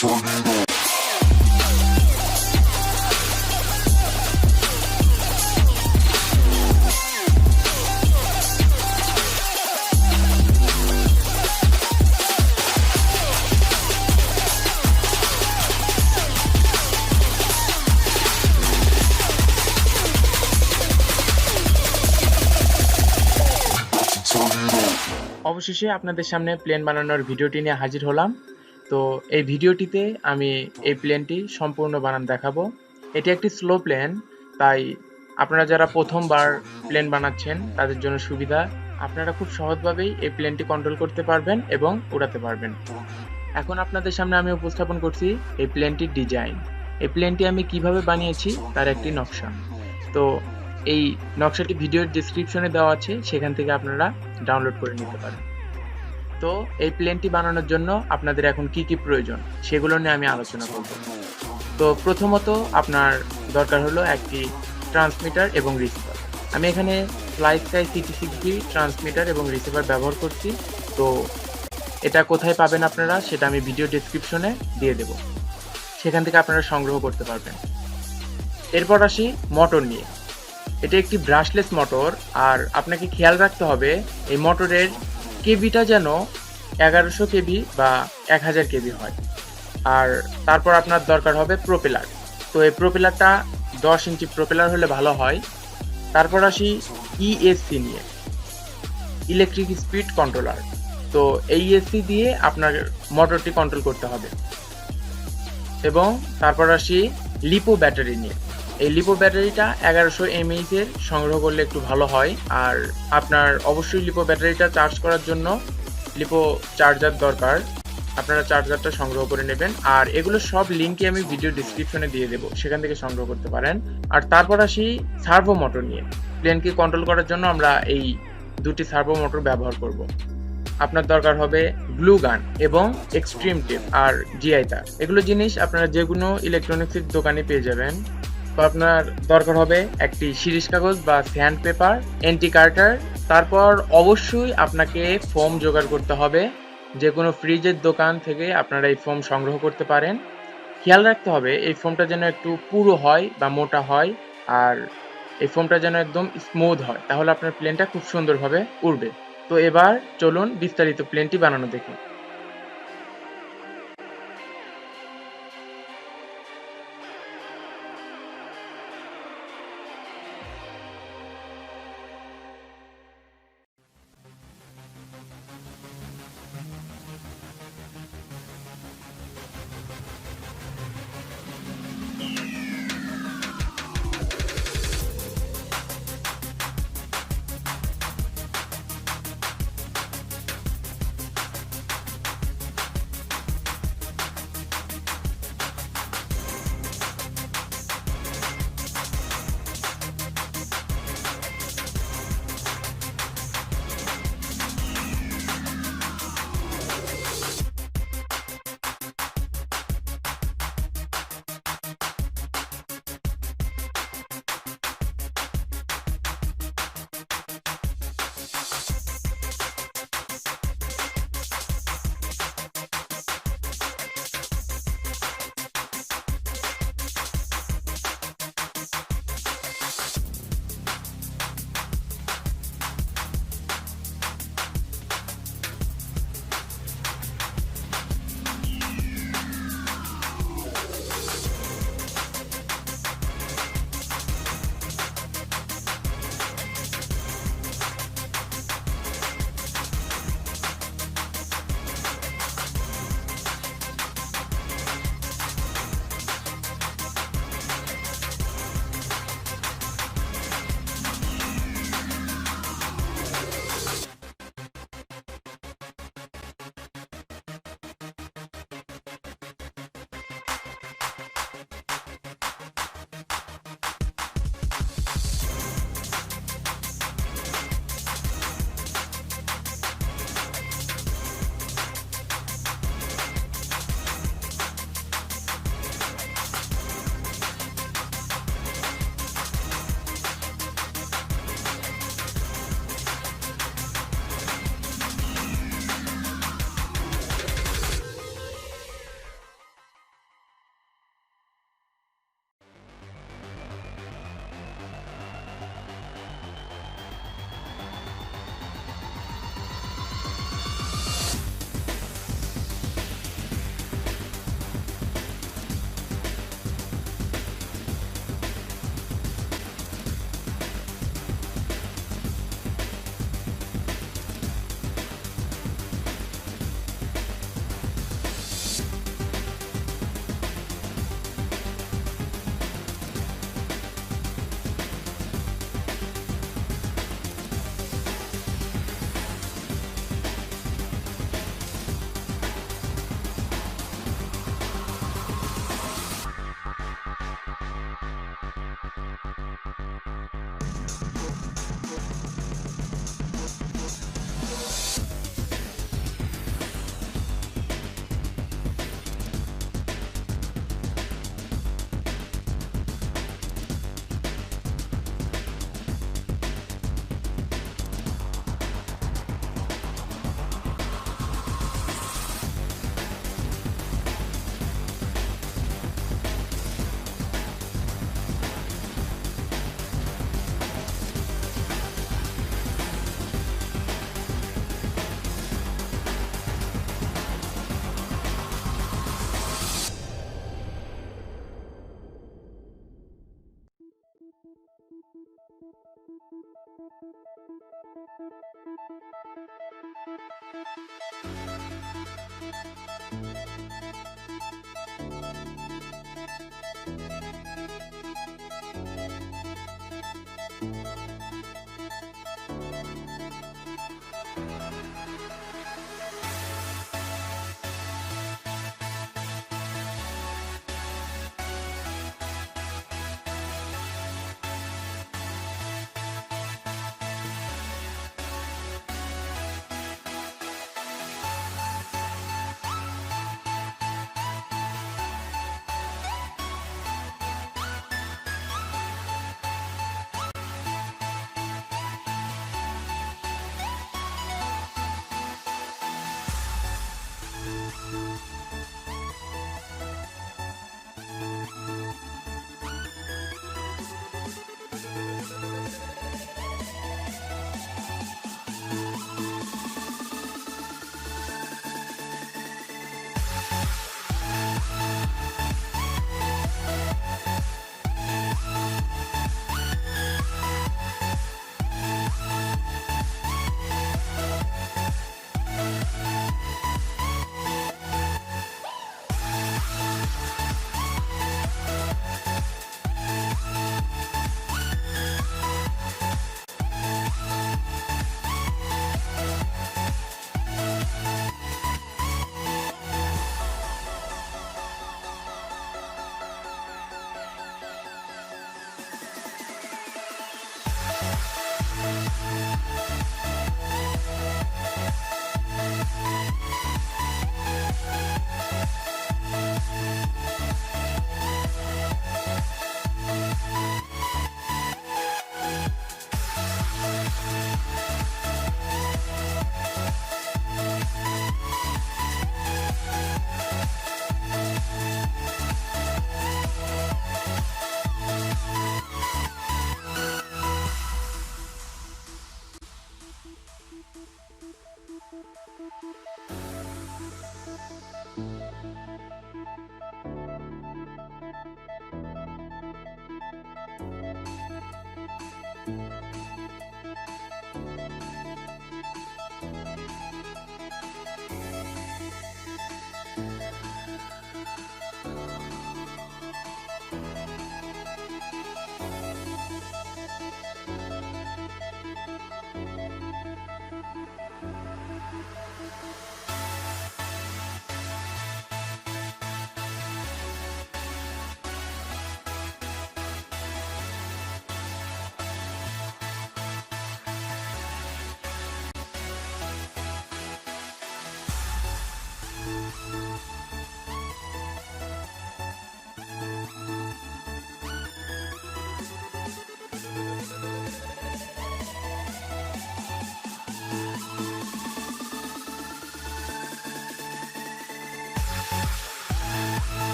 অবশেষে আপনাদের সামনে প্লেন বানানোর ভিডিওটি নিয়ে হাজির হলাম। তো এই ভিডিওটিতে আমি এই প্লেনটি সম্পূর্ণ বানান দেখাবো। এটি একটি স্লো প্লেন, তাই আপনারা যারা প্রথমবার প্লেন বানাচ্ছেন তাদের জন্য সুবিধা। আপনারা খুব সহজভাবেই এই প্লেনটি কন্ট্রোল করতে পারবেন এবং উড়াতে পারবেন। এখন আপনাদের সামনে আমি উপস্থাপন করছি এই প্লেনটির ডিজাইন। এই প্লেনটি আমি কিভাবে বানিয়েছি তার একটি নকশা। তো এই নকশাটি ভিডিওর ডেসক্রিপশনে দেওয়া আছে, সেখান থেকে আপনারা ডাউনলোড করে নিতে পারেন। তো এই প্লেনটি বানানোর জন্য আপনাদের এখন কি কি প্রয়োজন সেগুলো নিয়ে আমি আলোচনা করব। তো প্রথমত আপনার দরকার হলো একটি ট্রান্সমিটার এবং রিসিভার। আমি এখানে ফ্লাইস্কাই CT6B ট্রান্সমিটার এবং রিসিভার ব্যবহার করছি। তো এটা কোথায় পাবেন আপনারা সেটা আমি ভিডিও ডেসক্রিপশনে দিয়ে দেব, সেখান থেকে আপনারা সংগ্রহ করতে পারবেন। এরপর আসি মোটর নিয়ে। এটা একটি ব্রাশলেস মোটর, আর আপনাকে খেয়াল রাখতে হবে এই মোটরের কেবিটা যেন 1100 কেবি বা 1000 কেবি হয়। আর তারপর আপনার দরকার হবে প্রোপেলার। তো এই প্রোপেলারটা 10 ইঞ্চি প্রোপেলার হলে ভালো হয়। তারপর আসি ESC নিয়ে, ইলেকট্রিক স্পিড কন্ট্রোলার। তো এই ESC দিয়ে আপনার মোটরটি কন্ট্রোল করতে হবে। এবং তারপর আসি লিপো ব্যাটারি নিয়ে। এই লিপো ব্যাটারিটা 1100 mAh এর সংগ্রহ করলে একটু ভালো হয়। আর আপনার অবশ্যই লিপো ব্যাটারিটা চার্জ করার জন্য লিপো চার্জার দরকার, আপনারা চার্জারটা সংগ্রহ করে নেবেন। আর এগুলো সব লিঙ্কই আমি ভিডিও ডিসক্রিপশনে দিয়ে দেবো, সেখান থেকে সংগ্রহ করতে পারেন। আর তারপর আসি সার্ভো মোটর নিয়ে। প্লেনকে কন্ট্রোল করার জন্য আমরা এই দুটি সার্ভো মোটর ব্যবহার করব। আপনার দরকার হবে গ্লু গান এবং এক্সট্রিম টেপ আর জিআই তার। এগুলো জিনিস আপনারা যে কোনো ইলেকট্রনিক্সের দোকানে পেয়ে যাবেন। তো আপনার দরকার হবে একটি শিরিষ কাগজ বা স্যান্ড পেপার, এন্টি কার্টার। তারপর অবশ্যই আপনাকে ফোম জোগাড় করতে হবে। যে কোনো ফ্রিজের দোকান থেকে আপনারা এই ফোম সংগ্রহ করতে পারেন। খেয়াল রাখতে হবে এই ফোমটা যেন একটু পুরো হয় বা মোটা হয়, আর এই ফোমটা যেন একদম স্মুথ হয়, তাহলে আপনার প্লেনটা খুব সুন্দরভাবে উড়বে। তো এবার চলুন বিস্তারিত প্লেনটি বানানো দেখি।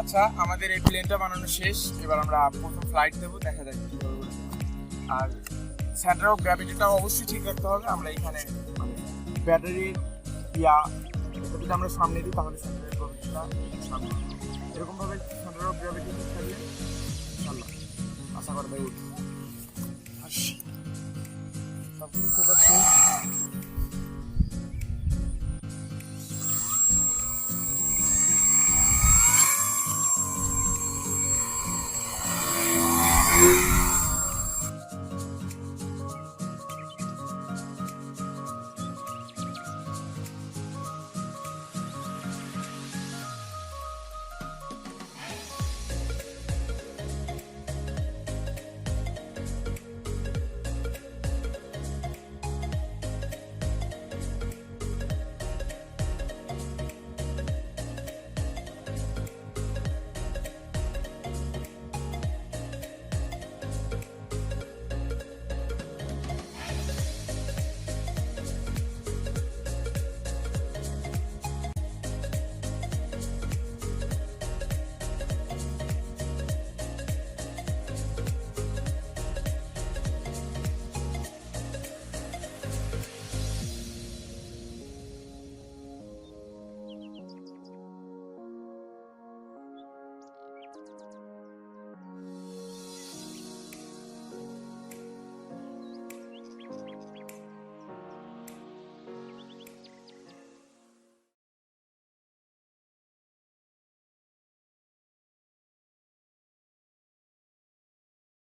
আচ্ছা, আমাদের এই প্লেনটা বানানো শেষ। এবার আমরা প্রথম ফ্লাইট দেবো, দেখা যাক কীভাবে উড়ে। আর সেন্টার অফ গ্র্যাভিটিটাও অবশ্যই ঠিক রাখতে হবে। আমরা এখানে মানে ব্যাটারির এটা যদি আমরা সামনে দিই তাহলে সেন্টার অফ গ্র্যাভিটিটা সামনে, এরকমভাবে সেন্টার অফ গ্র্যাভিটি ঠিক থাকলে ইনশাল্লাহ আশা করা যায় উঠবে। সব কিছু সেটা